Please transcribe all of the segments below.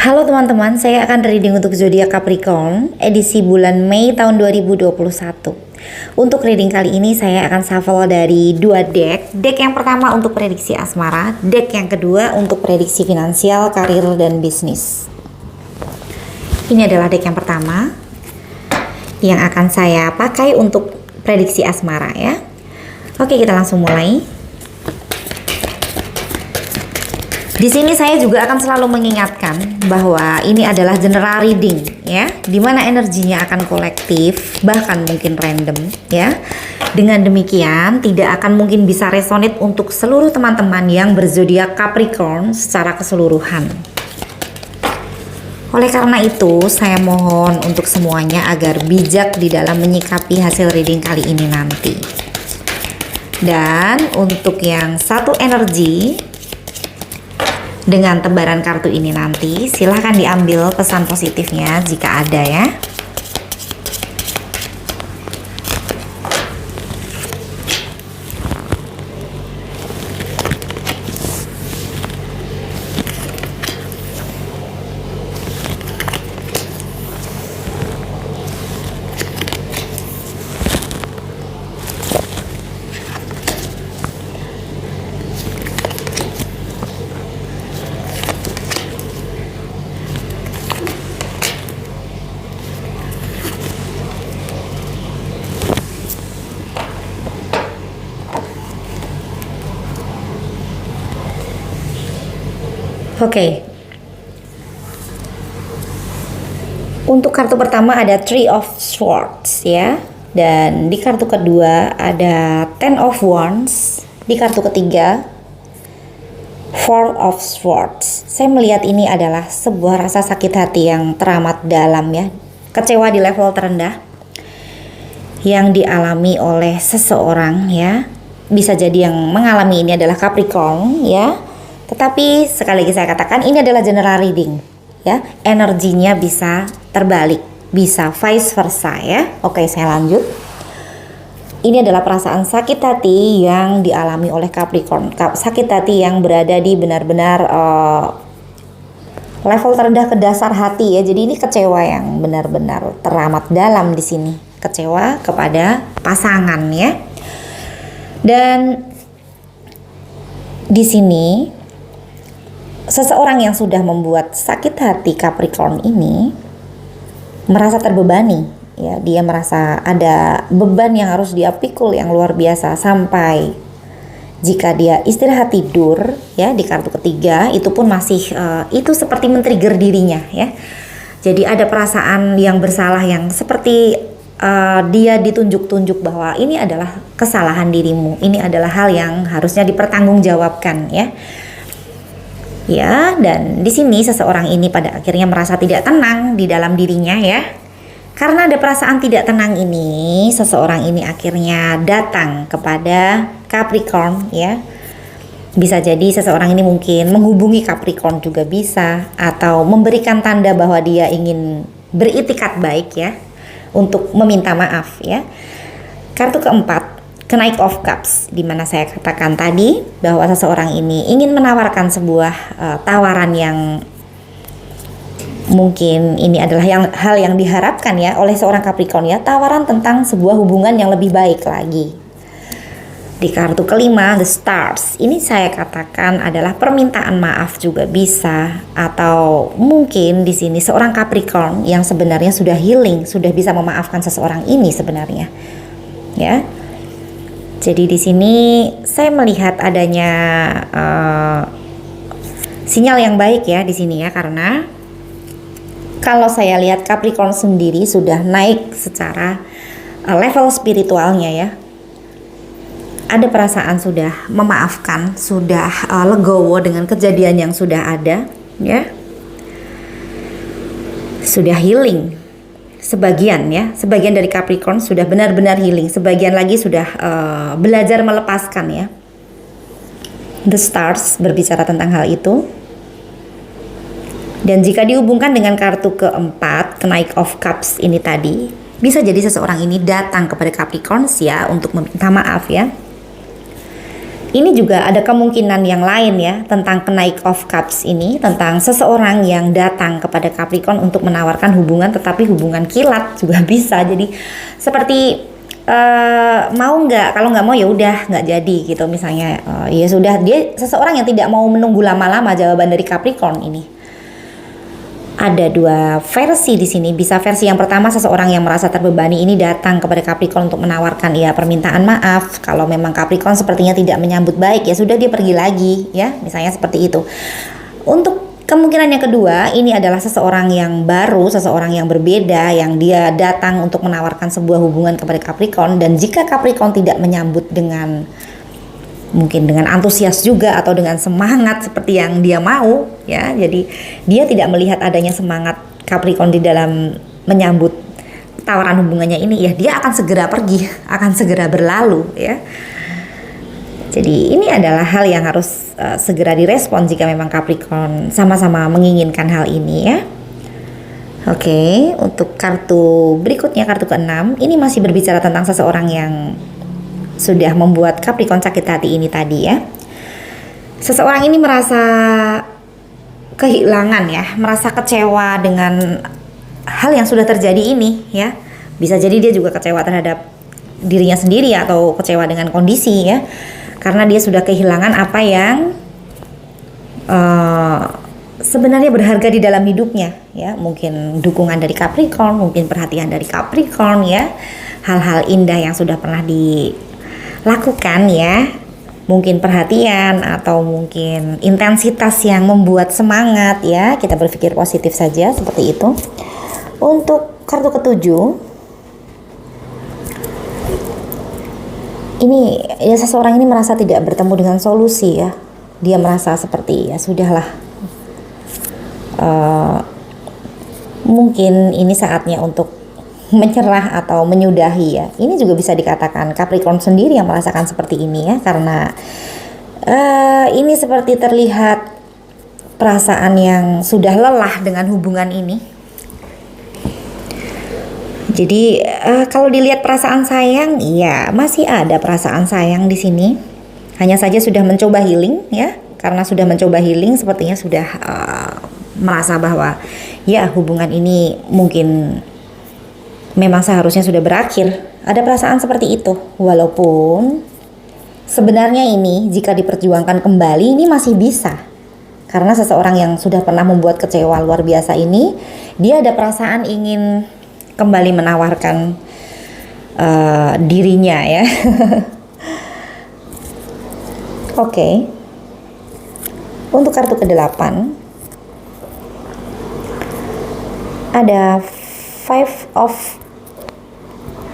Halo teman-teman, saya akan reading untuk zodiak Capricorn edisi bulan Mei tahun 2021. Untuk reading kali ini saya akan shuffle dari dua deck. Deck yang pertama untuk prediksi asmara, deck yang kedua untuk prediksi finansial, karir, dan bisnis. Ini adalah deck yang pertama yang akan saya pakai untuk prediksi asmara ya. Oke, kita langsung mulai. Di sini saya juga akan selalu mengingatkan bahwa ini adalah general reading ya, dimana energinya akan kolektif bahkan mungkin random ya. Dengan demikian tidak akan mungkin bisa resonate untuk seluruh teman-teman yang berzodiak Capricorn secara keseluruhan. Oleh karena itu saya mohon untuk semuanya agar bijak di dalam menyikapi hasil reading kali ini nanti. Dan untuk yang satu energi dengan tebaran kartu ini nanti, silahkan diambil pesan positifnya jika ada ya. Oke. Untuk kartu pertama ada Three of Swords ya. Dan di kartu kedua ada Ten of Wands. Di kartu ketiga Four of Swords. Saya melihat ini adalah sebuah rasa sakit hati yang teramat dalam ya. Kecewa di level terendah yang dialami oleh seseorang ya. Bisa jadi yang mengalami ini adalah Capricorn ya. Tetapi sekali lagi saya katakan ini adalah general reading ya. Energinya bisa terbalik, bisa vice versa ya. Oke, saya lanjut. Ini adalah perasaan sakit hati yang dialami oleh Capricorn. Sakit hati yang berada di benar-benar level terendah ke dasar hati ya. Jadi ini kecewa yang benar-benar teramat dalam di sini. Kecewa kepada pasangan ya. Dan di sini seseorang yang sudah membuat sakit hati Capricorn ini merasa terbebani ya, dia merasa ada beban yang harus dia pikul yang luar biasa, sampai jika dia istirahat tidur ya di kartu ketiga itu pun masih itu seperti men-trigger dirinya ya. Jadi ada perasaan yang bersalah yang seperti dia ditunjuk-tunjuk bahwa ini adalah kesalahan dirimu, ini adalah hal yang harusnya dipertanggungjawabkan ya. Ya, dan di sini seseorang ini pada akhirnya merasa tidak tenang di dalam dirinya ya. Karena ada perasaan tidak tenang ini, seseorang ini akhirnya datang kepada Capricorn ya. Bisa jadi seseorang ini mungkin menghubungi Capricorn juga bisa, atau memberikan tanda bahwa dia ingin beritikat baik ya, untuk meminta maaf ya. Kartu keempat, Knight of Cups, di mana saya katakan tadi bahwa seseorang ini ingin menawarkan sebuah tawaran yang mungkin ini adalah hal yang diharapkan ya oleh seorang Capricorn ya, tawaran tentang sebuah hubungan yang lebih baik lagi. Di kartu kelima, The Stars, ini saya katakan adalah permintaan maaf juga bisa, atau mungkin di sini seorang Capricorn yang sebenarnya sudah healing, sudah bisa memaafkan seseorang ini sebenarnya ya. Jadi di sini saya melihat adanya sinyal yang baik ya di sini ya, karena kalau saya lihat Capricorn sendiri sudah naik secara level spiritualnya ya. Ada perasaan sudah memaafkan, sudah legowo dengan kejadian yang sudah ada ya. Sudah healing. Sebagian ya, sebagian dari Capricorn sudah benar-benar healing, sebagian lagi sudah belajar melepaskan ya. The Stars berbicara tentang hal itu. Dan jika dihubungkan dengan kartu keempat, Knight of Cups ini tadi, bisa jadi seseorang ini datang kepada Capricorn ya untuk meminta maaf ya. Ini juga ada kemungkinan yang lain ya tentang Knight of Cups ini, tentang seseorang yang datang kepada Capricorn untuk menawarkan hubungan, tetapi hubungan kilat juga bisa. Jadi seperti mau nggak, kalau nggak mau ya udah nggak jadi gitu misalnya. Ya sudah, dia seseorang yang tidak mau menunggu lama-lama jawaban dari Capricorn ini. Ada dua versi di sini. Bisa versi yang pertama, seseorang yang merasa terbebani ini datang kepada Capricorn untuk menawarkan ya permintaan maaf. Kalau memang Capricorn sepertinya tidak menyambut baik, ya sudah dia pergi lagi ya, misalnya seperti itu. Untuk kemungkinan yang kedua, ini adalah seseorang yang baru, seseorang yang berbeda, yang dia datang untuk menawarkan sebuah hubungan kepada Capricorn. Dan jika Capricorn tidak menyambut dengan mungkin dengan antusias juga atau dengan semangat seperti yang dia mau ya, jadi dia tidak melihat adanya semangat Capricorn di dalam menyambut tawaran hubungannya ini, ya dia akan segera pergi, akan segera berlalu ya. Jadi ini adalah hal yang harus segera direspon jika memang Capricorn sama-sama menginginkan hal ini ya. Oke, untuk kartu berikutnya, kartu ke-6, ini masih berbicara tentang seseorang yang sudah membuat Capricorn sakit hati ini tadi ya. Seseorang ini merasa kehilangan ya, merasa kecewa dengan hal yang sudah terjadi ini ya. Bisa jadi dia juga kecewa terhadap dirinya sendiri atau kecewa dengan kondisi ya, karena dia sudah kehilangan apa yang sebenarnya berharga di dalam hidupnya ya. Mungkin dukungan dari Capricorn, mungkin perhatian dari Capricorn ya, hal-hal indah yang sudah pernah dilakukan ya, mungkin perhatian atau mungkin intensitas yang membuat semangat ya. Kita berpikir positif saja seperti itu. Untuk kartu ketujuh, ini ya, seseorang ini merasa tidak bertemu dengan solusi ya. Dia merasa seperti ya sudahlah, mungkin ini saatnya untuk menyerah atau menyudahi ya. Ini juga bisa dikatakan Capricorn sendiri yang merasakan seperti ini ya, karena ini seperti terlihat perasaan yang sudah lelah dengan hubungan ini. Jadi kalau dilihat perasaan sayang, ya masih ada perasaan sayang di sini. Hanya saja sudah mencoba healing ya, karena sudah mencoba healing sepertinya sudah merasa bahwa ya hubungan ini mungkin memang seharusnya sudah berakhir. Ada perasaan seperti itu. Walaupun sebenarnya ini jika diperjuangkan kembali ini masih bisa. Karena seseorang yang sudah pernah membuat kecewa luar biasa ini, dia ada perasaan ingin kembali menawarkan dirinya ya. Oke. Untuk kartu ke-8 ada Five of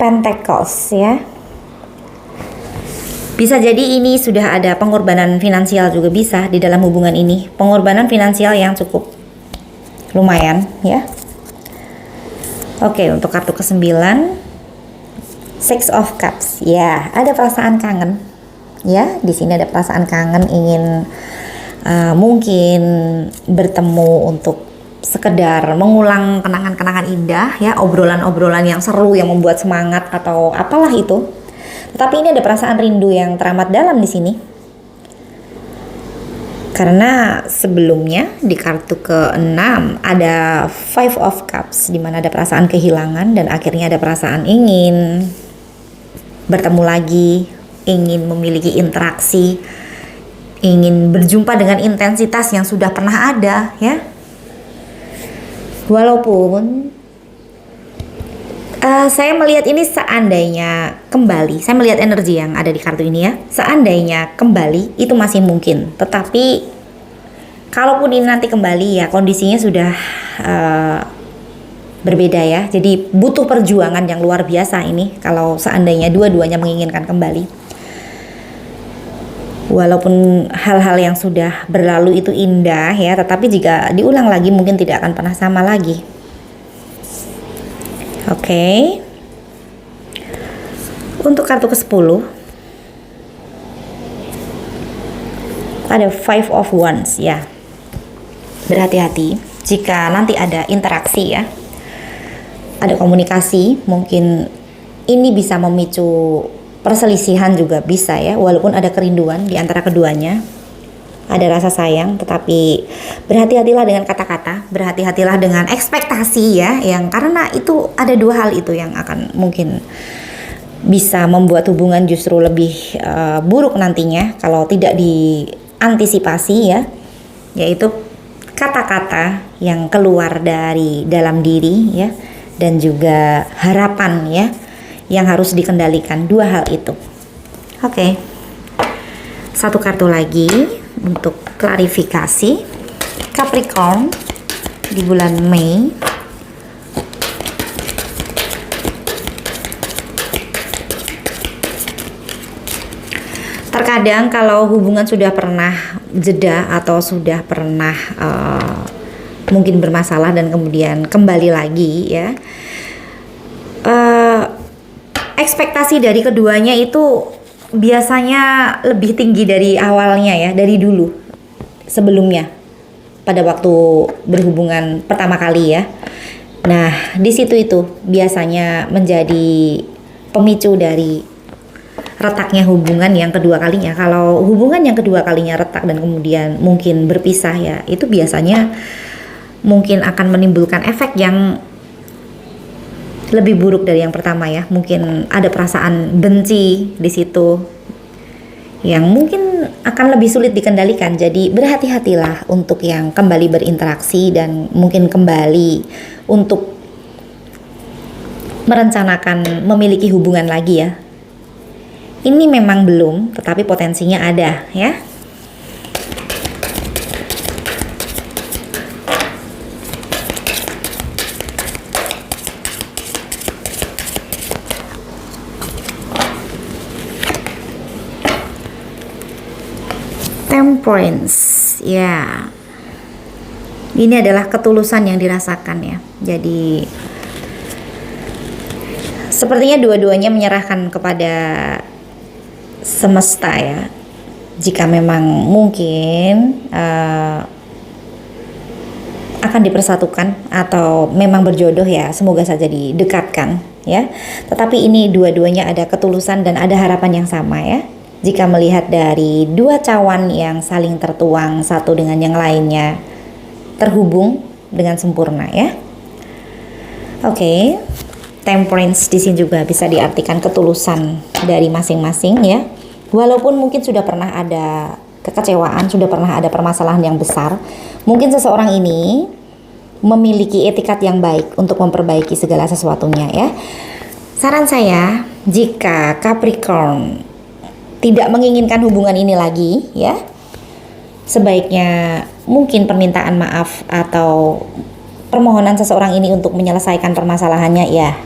Pentacles ya. Bisa jadi ini sudah ada pengorbanan finansial juga bisa di dalam hubungan ini. Pengorbanan finansial yang cukup lumayan ya. Oke, untuk kartu ke-9 Six of Cups. Ya, ada perasaan kangen. Ya, di sini ada perasaan kangen, ingin mungkin bertemu untuk sekedar mengulang kenangan-kenangan indah ya, obrolan-obrolan yang seru yang membuat semangat atau apalah itu. Tetapi ini ada perasaan rindu yang teramat dalam di sini. Karena sebelumnya di kartu ke-6 ada Five of Cups, di mana ada perasaan kehilangan dan akhirnya ada perasaan ingin bertemu lagi, ingin memiliki interaksi, ingin berjumpa dengan intensitas yang sudah pernah ada ya. Walaupun saya melihat ini seandainya kembali, saya melihat energi yang ada di kartu ini ya, seandainya kembali itu masih mungkin. Tetapi kalaupun ini nanti kembali ya, kondisinya sudah berbeda ya. Jadi butuh perjuangan yang luar biasa ini kalau seandainya dua-duanya menginginkan kembali. Walaupun hal-hal yang sudah berlalu itu indah ya, tetapi jika diulang lagi mungkin tidak akan pernah sama lagi. Oke. Untuk kartu ke-10 ada Five of Wands ya. Berhati-hati jika nanti ada interaksi ya, ada komunikasi, mungkin ini bisa memicu perselisihan juga bisa ya, walaupun ada kerinduan di antara keduanya, ada rasa sayang, tetapi berhati-hatilah dengan kata-kata, berhati-hatilah dengan ekspektasi ya, yang karena itu ada dua hal itu yang akan mungkin bisa membuat hubungan justru lebih buruk nantinya kalau tidak diantisipasi ya, yaitu kata-kata yang keluar dari dalam diri ya, dan juga harapan ya, yang harus dikendalikan. Dua hal itu. Oke. Satu kartu lagi untuk klarifikasi Capricorn di bulan Mei. Terkadang kalau hubungan sudah pernah jeda atau sudah pernah mungkin bermasalah dan kemudian kembali lagi ya, ekspektasi dari keduanya itu biasanya lebih tinggi dari awalnya ya, dari dulu sebelumnya pada waktu berhubungan pertama kali ya. Nah di situ itu biasanya menjadi pemicu dari retaknya hubungan yang kedua kalinya. Kalau hubungan yang kedua kalinya retak dan kemudian mungkin berpisah ya, itu biasanya mungkin akan menimbulkan efek yang lebih buruk dari yang pertama ya. Mungkin ada perasaan benci di situ yang mungkin akan lebih sulit dikendalikan. Jadi berhati-hatilah untuk yang kembali berinteraksi dan mungkin kembali untuk merencanakan memiliki hubungan lagi ya. Ini memang belum, tetapi potensinya ada ya. Temperance, ya. Ini adalah ketulusan yang dirasakan ya. Jadi sepertinya dua-duanya menyerahkan kepada semesta ya. Jika memang mungkin akan dipersatukan atau memang berjodoh ya, semoga saja didekatkan ya. Tetapi ini dua-duanya ada ketulusan dan ada harapan yang sama ya. Jika melihat dari dua cawan yang saling tertuang satu dengan yang lainnya, terhubung dengan sempurna ya. Oke. Temperance di sini juga bisa diartikan ketulusan dari masing-masing ya. Walaupun mungkin sudah pernah ada kekecewaan, sudah pernah ada permasalahan yang besar, mungkin seseorang ini memiliki etikat yang baik untuk memperbaiki segala sesuatunya ya. Saran saya, jika Capricorn tidak menginginkan hubungan ini lagi ya, sebaiknya mungkin permintaan maaf atau permohonan seseorang ini untuk menyelesaikan permasalahannya ya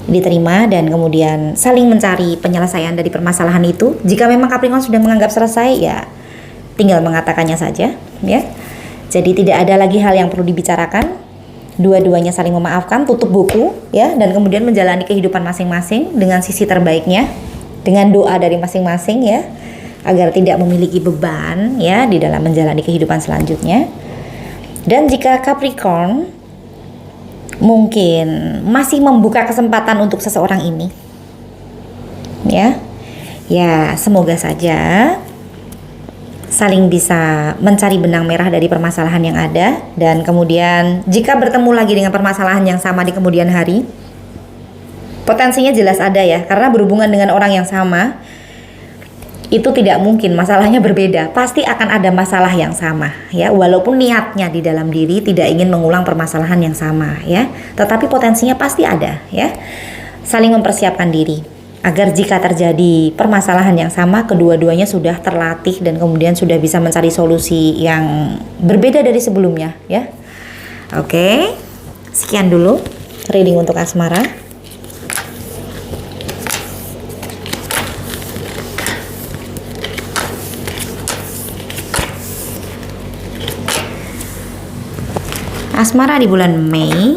diterima, dan kemudian saling mencari penyelesaian dari permasalahan itu. Jika memang Capricorn sudah menganggap selesai ya, tinggal mengatakannya saja ya. Jadi tidak ada lagi hal yang perlu dibicarakan. Dua-duanya saling memaafkan, tutup buku ya, dan kemudian menjalani kehidupan masing-masing dengan sisi terbaiknya, dengan doa dari masing-masing ya, agar tidak memiliki beban ya di dalam menjalani kehidupan selanjutnya. Dan jika Capricorn mungkin masih membuka kesempatan untuk seseorang ini ya semoga saja saling bisa mencari benang merah dari permasalahan yang ada, dan kemudian jika bertemu lagi dengan permasalahan yang sama di kemudian hari, potensinya jelas ada ya, karena berhubungan dengan orang yang sama itu tidak mungkin masalahnya berbeda, pasti akan ada masalah yang sama ya, walaupun niatnya di dalam diri tidak ingin mengulang permasalahan yang sama ya, tetapi potensinya pasti ada ya. Saling mempersiapkan diri agar jika terjadi permasalahan yang sama, kedua-duanya sudah terlatih dan kemudian sudah bisa mencari solusi yang berbeda dari sebelumnya ya. Oke, sekian dulu reading untuk asmara. Asmara di bulan Mei.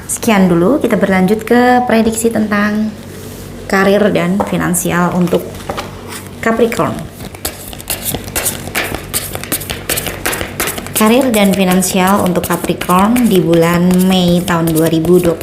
Sekian dulu, kita berlanjut ke prediksi tentang karir dan finansial untuk Capricorn. Karir dan finansial untuk Capricorn di bulan Mei tahun 2021.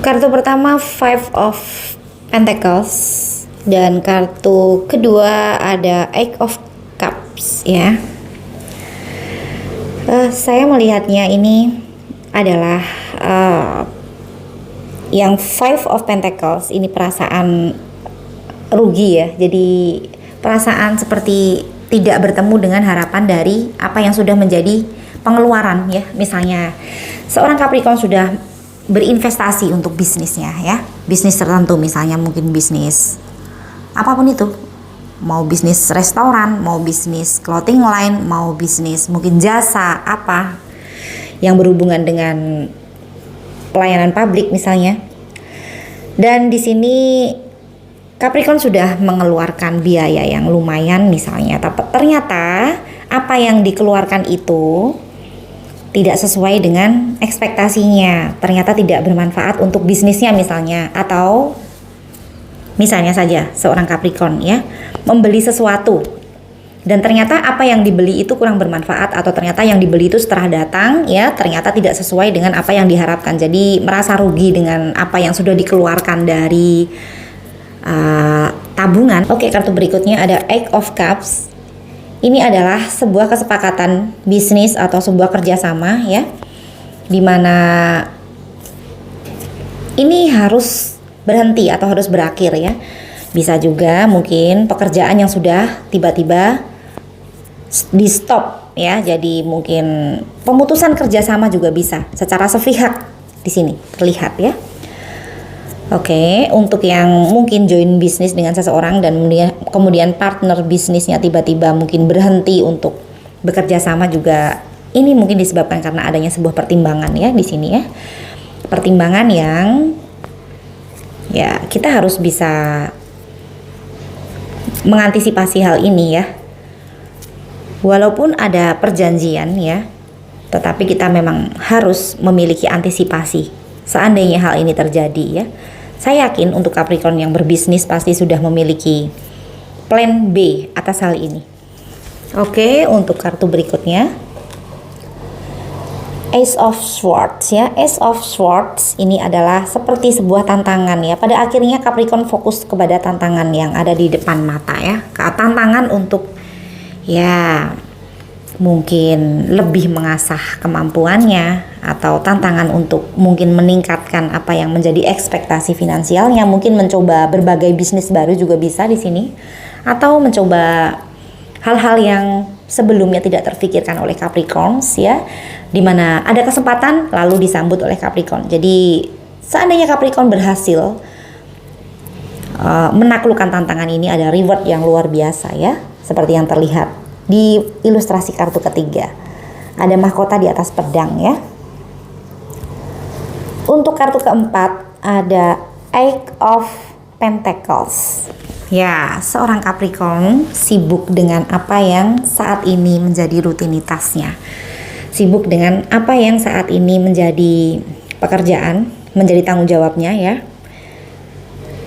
kartu pertama Five of Pentacles dan kartu kedua ada Eight of Cups ya. Saya melihatnya ini adalah yang Five of Pentacles ini perasaan rugi ya. Jadi perasaan seperti tidak bertemu dengan harapan dari apa yang sudah menjadi pengeluaran ya. Misalnya seorang Capricorn sudah berinvestasi untuk bisnisnya ya. Bisnis tertentu, misalnya mungkin bisnis apapun itu. Mau bisnis restoran, mau bisnis clothing line, mau bisnis mungkin jasa apa yang berhubungan dengan pelayanan publik misalnya. Dan di sini Capricorn sudah mengeluarkan biaya yang lumayan misalnya, tapi ternyata apa yang dikeluarkan itu tidak sesuai dengan ekspektasinya, ternyata tidak bermanfaat untuk bisnisnya misalnya. Atau misalnya saja seorang Capricorn ya membeli sesuatu dan ternyata apa yang dibeli itu kurang bermanfaat, atau ternyata yang dibeli itu setelah datang ya ternyata tidak sesuai dengan apa yang diharapkan. Jadi merasa rugi dengan apa yang sudah dikeluarkan dari tabungan. Oke, kartu berikutnya ada Eight of Cups. Ini adalah sebuah kesepakatan bisnis atau sebuah kerjasama ya, dimana ini harus berhenti atau harus berakhir ya. Bisa juga mungkin pekerjaan yang sudah tiba-tiba di stop ya, jadi mungkin pemutusan kerjasama juga bisa secara sepihak di sini terlihat ya. Oke, untuk yang mungkin join bisnis dengan seseorang dan kemudian partner bisnisnya tiba-tiba mungkin berhenti untuk bekerja sama juga, ini mungkin disebabkan karena adanya sebuah pertimbangan ya di sini ya. Pertimbangan yang ya kita harus bisa mengantisipasi hal ini ya. Walaupun ada perjanjian ya, tetapi kita memang harus memiliki antisipasi seandainya hal ini terjadi ya. Saya yakin untuk Capricorn yang berbisnis pasti sudah memiliki plan B atas hal ini. Oke, untuk kartu berikutnya Ace of Swords ya. Ace of Swords ini adalah seperti sebuah tantangan ya. Pada akhirnya Capricorn fokus kepada tantangan yang ada di depan mata ya. Tantangan untuk ya mungkin lebih mengasah kemampuannya, atau tantangan untuk mungkin meningkatkan apa yang menjadi ekspektasi finansialnya, mungkin mencoba berbagai bisnis baru juga bisa di sini, atau mencoba hal-hal yang sebelumnya tidak terfikirkan oleh Capricorns ya, dimana ada kesempatan lalu disambut oleh Capricorn. Jadi seandainya Capricorn berhasil menaklukkan tantangan ini, ada reward yang luar biasa ya, seperti yang terlihat di ilustrasi kartu ketiga. Ada mahkota di atas pedang ya. Untuk kartu keempat ada Eight of Pentacles. Ya, seorang Capricorn sibuk dengan apa yang saat ini menjadi rutinitasnya. Sibuk dengan apa yang saat ini menjadi pekerjaan, menjadi tanggung jawabnya ya.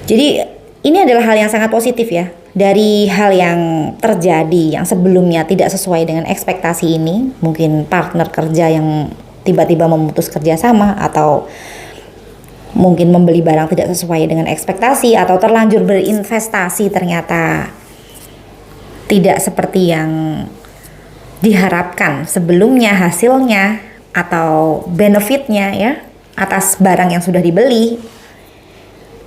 Jadi ini adalah hal yang sangat positif ya. Dari hal yang terjadi yang sebelumnya tidak sesuai dengan ekspektasi ini, mungkin partner kerja yang tiba-tiba memutus kerjasama, atau mungkin membeli barang tidak sesuai dengan ekspektasi, atau terlanjur berinvestasi ternyata tidak seperti yang diharapkan sebelumnya hasilnya atau benefitnya ya atas barang yang sudah dibeli.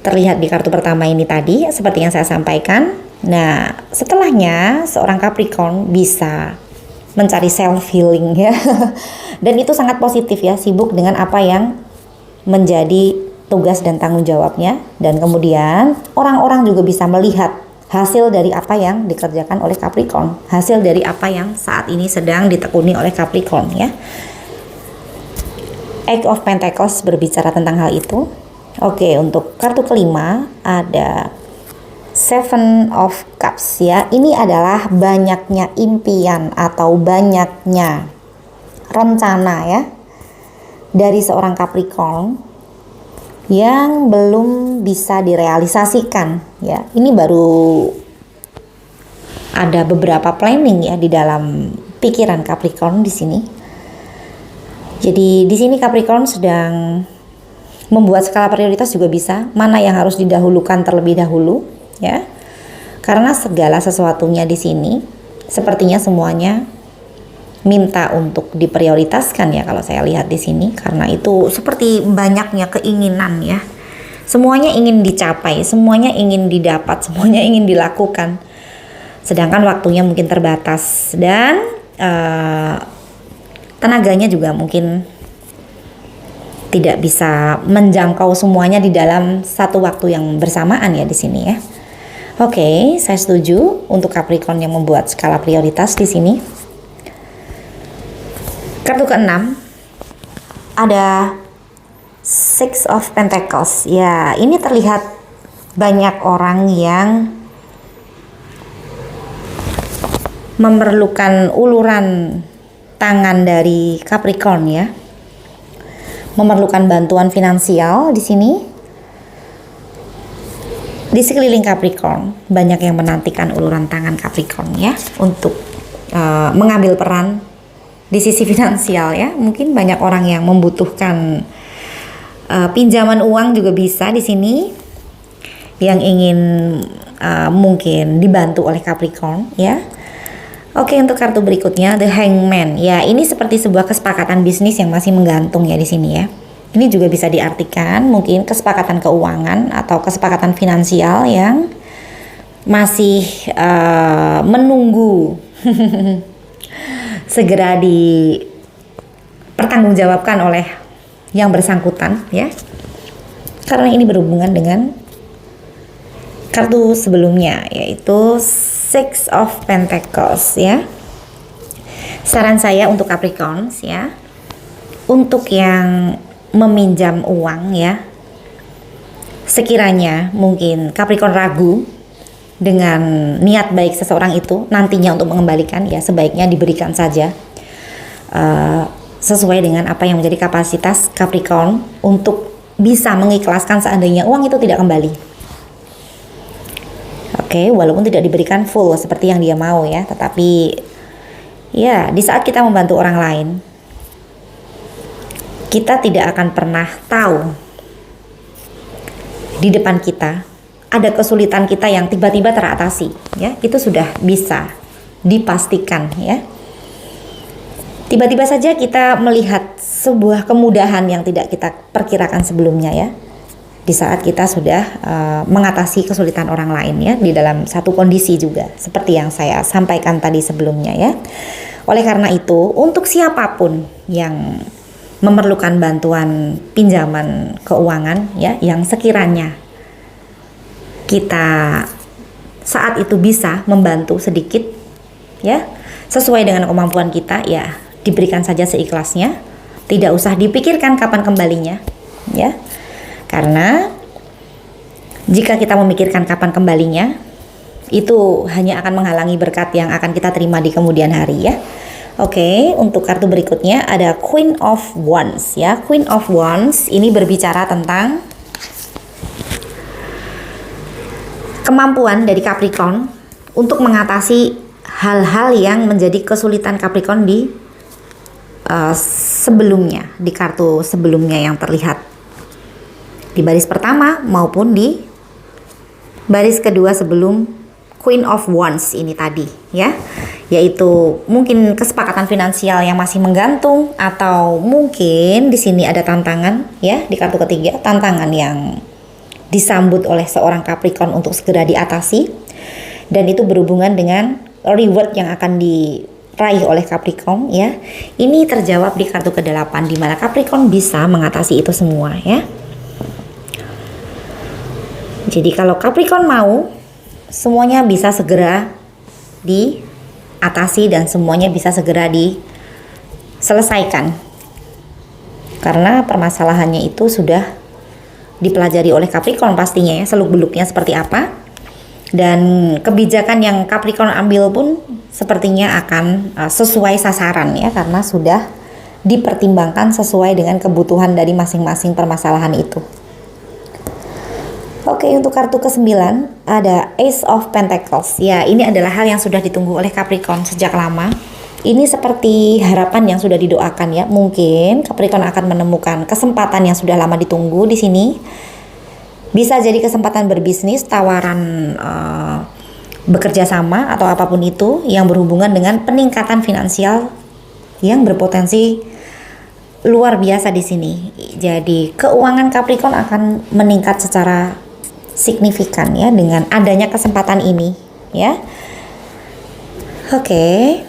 Terlihat di kartu pertama ini tadi seperti yang saya sampaikan. Nah, setelahnya seorang Capricorn bisa mencari self healing ya. Dan itu sangat positif ya, sibuk dengan apa yang menjadi tugas dan tanggung jawabnya, dan kemudian orang-orang juga bisa melihat hasil dari apa yang dikerjakan oleh Capricorn, hasil dari apa yang saat ini sedang ditekuni oleh Capricorn ya. Eight of Pentacles berbicara tentang hal itu. Oke, untuk kartu kelima ada Seven of Cups ya. Ini adalah banyaknya impian atau banyaknya rencana ya dari seorang Capricorn yang belum bisa direalisasikan ya. Ini baru ada beberapa planning ya di dalam pikiran Capricorn di sini. Jadi di sini Capricorn sedang Membuat skala prioritas juga bisa, mana yang harus didahulukan terlebih dahulu, ya. Karena segala sesuatunya di sini sepertinya semuanya minta untuk diprioritaskan ya kalau saya lihat di sini, karena itu seperti banyaknya keinginan ya. Semuanya ingin dicapai, semuanya ingin didapat, semuanya ingin dilakukan. Sedangkan waktunya mungkin terbatas dan tenaganya juga mungkin tidak bisa menjangkau semuanya di dalam satu waktu yang bersamaan ya di sini ya. Oke, saya setuju untuk Capricorn yang membuat skala prioritas di sini. Kartu ke-6 ada Six of Pentacles. Ya, ini terlihat banyak orang yang memerlukan uluran tangan dari Capricorn ya. Memerlukan bantuan finansial di sini. Di sekeliling Capricorn banyak yang menantikan uluran tangan Capricorn ya untuk mengambil peran di sisi finansial ya. Mungkin banyak orang yang membutuhkan pinjaman uang juga bisa di sini, yang ingin mungkin dibantu oleh Capricorn ya. Oke, untuk kartu berikutnya The Hangman. Ya, ini seperti sebuah kesepakatan bisnis yang masih menggantung ya di sini ya. Ini juga bisa diartikan mungkin kesepakatan keuangan atau kesepakatan finansial yang masih menunggu segera dipertanggungjawabkan oleh yang bersangkutan ya. Karena ini berhubungan dengan kartu sebelumnya yaitu Six of Pentacles ya. Saran saya untuk Capricorn ya, untuk yang meminjam uang ya, sekiranya mungkin Capricorn ragu dengan niat baik seseorang itu nantinya untuk mengembalikan, ya sebaiknya diberikan saja sesuai dengan apa yang menjadi kapasitas Capricorn untuk bisa mengikhlaskan seandainya uang itu tidak kembali. Oke, walaupun tidak diberikan full seperti yang dia mau ya, tetapi ya di saat kita membantu orang lain, kita tidak akan pernah tahu di depan kita ada kesulitan kita yang tiba-tiba teratasi ya, itu sudah bisa dipastikan ya. Tiba-tiba saja kita melihat sebuah kemudahan yang tidak kita perkirakan sebelumnya ya, di saat kita sudah mengatasi kesulitan orang lain ya, di dalam satu kondisi juga seperti yang saya sampaikan tadi sebelumnya ya. Oleh karena itu, untuk siapapun yang memerlukan bantuan pinjaman keuangan ya, yang sekiranya kita saat itu bisa membantu sedikit ya, sesuai dengan kemampuan kita, ya diberikan saja seikhlasnya, tidak usah dipikirkan kapan kembalinya ya. Karena jika kita memikirkan kapan kembalinya, itu hanya akan menghalangi berkat yang akan kita terima di kemudian hari ya. Oke, untuk kartu berikutnya ada Queen of Wands ya. Queen of Wands ini berbicara tentang kemampuan dari Capricorn untuk mengatasi hal-hal yang menjadi kesulitan Capricorn di sebelumnya, di kartu sebelumnya yang terlihat di baris pertama maupun di baris kedua sebelum Queen of Wands ini tadi ya, yaitu mungkin kesepakatan finansial yang masih menggantung, atau mungkin di sini ada tantangan ya, di kartu ketiga tantangan yang disambut oleh seorang Capricorn untuk segera diatasi, dan itu berhubungan dengan reward yang akan diraih oleh Capricorn ya. Ini terjawab di kartu ke-8 di mana Capricorn bisa mengatasi itu semua ya. Jadi kalau Capricorn mau, semuanya bisa segera diatasi dan semuanya bisa segera diselesaikan. Karena permasalahannya itu sudah dipelajari oleh Capricorn pastinya ya, seluk-beluknya seperti apa. Dan kebijakan yang Capricorn ambil pun sepertinya akan sesuai sasaran ya, karena sudah dipertimbangkan sesuai dengan kebutuhan dari masing-masing permasalahan itu. Oke, untuk kartu ke-9 ada Ace of Pentacles. Ya, ini adalah hal yang sudah ditunggu oleh Capricorn sejak lama. Ini seperti harapan yang sudah didoakan ya. Mungkin Capricorn akan menemukan kesempatan yang sudah lama ditunggu di sini. Bisa jadi kesempatan berbisnis, tawaran bekerja sama atau apapun itu yang berhubungan dengan peningkatan finansial yang berpotensi luar biasa di sini. Jadi keuangan Capricorn akan meningkat secara signifikan ya dengan adanya kesempatan ini ya. Oke.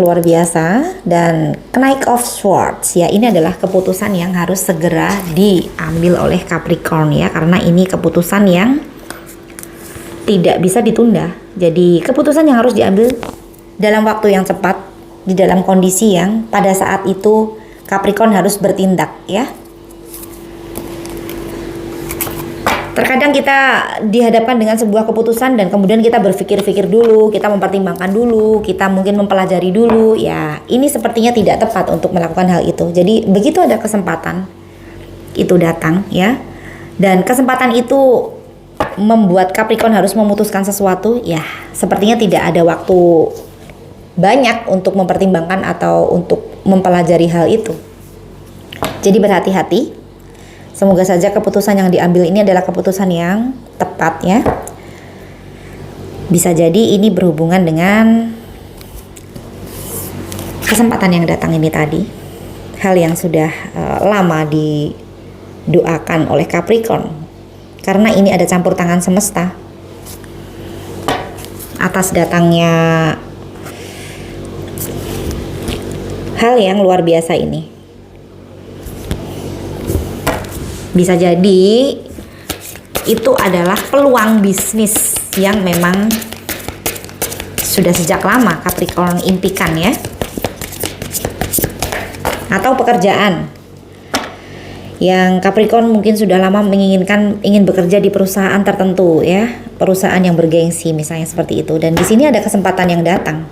Luar biasa. Dan Knight of Swords ya, ini adalah keputusan yang harus segera diambil oleh Capricorn ya, karena ini keputusan yang tidak bisa ditunda. Jadi keputusan yang harus diambil dalam waktu yang cepat, di dalam kondisi yang pada saat itu Capricorn harus bertindak ya. Terkadang kita dihadapkan dengan sebuah keputusan dan kemudian kita berpikir-pikir dulu, kita mempertimbangkan dulu, kita mungkin mempelajari dulu. Ya, ini sepertinya tidak tepat untuk melakukan hal itu. Jadi begitu ada kesempatan itu datang ya, dan kesempatan itu membuat Capricorn harus memutuskan sesuatu, ya sepertinya tidak ada waktu banyak untuk mempertimbangkan atau untuk mempelajari hal itu. Jadi berhati-hati. Semoga saja keputusan yang diambil ini adalah keputusan yang tepat ya. Bisa jadi ini berhubungan dengan kesempatan yang datang ini tadi. Hal yang sudah lama didoakan oleh Capricorn. Karena ini ada campur tangan semesta atas datangnya hal yang luar biasa ini. Bisa jadi itu adalah peluang bisnis yang memang sudah sejak lama Capricorn impikan ya. Atau pekerjaan yang Capricorn mungkin sudah lama ingin bekerja di perusahaan tertentu ya, perusahaan yang bergengsi misalnya seperti itu, dan di sini ada kesempatan yang datang.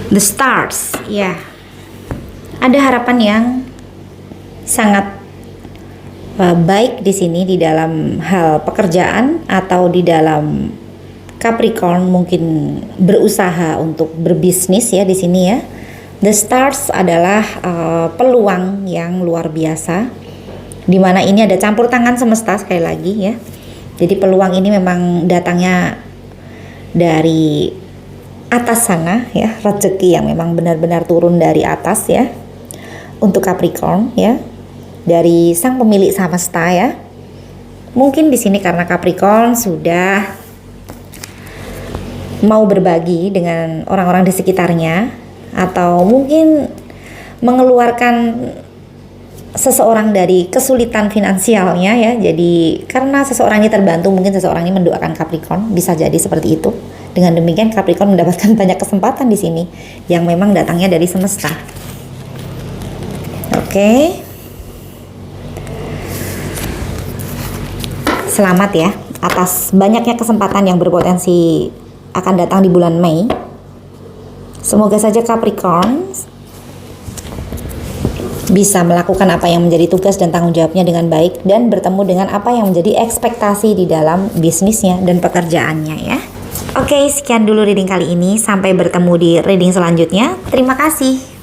The Stars, ya, ada harapan yang sangat baik di sini di dalam hal pekerjaan atau di dalam Capricorn mungkin berusaha untuk berbisnis ya di sini ya. The Stars adalah peluang yang luar biasa, dimana ini ada campur tangan semesta sekali lagi ya. Jadi peluang ini memang datangnya dari atas sana ya, rezeki yang memang benar-benar turun dari atas ya untuk Capricorn ya, dari sang pemilik semesta ya. Mungkin di sini karena Capricorn sudah mau berbagi dengan orang-orang di sekitarnya, atau mungkin mengeluarkan seseorang dari kesulitan finansialnya ya. Jadi karena seseorang ini terbantu, mungkin seseorang ini mendoakan Capricorn, bisa jadi seperti itu. Dengan demikian Capricorn mendapatkan banyak kesempatan di sini yang memang datangnya dari semesta. Oke. Selamat ya atas banyaknya kesempatan yang berpotensi akan datang di bulan Mei. Semoga saja Capricorn bisa melakukan apa yang menjadi tugas dan tanggung jawabnya dengan baik, dan bertemu dengan apa yang menjadi ekspektasi di dalam bisnisnya dan pekerjaannya ya. Oke, sekian dulu reading kali ini. Sampai bertemu di reading selanjutnya. Terima kasih.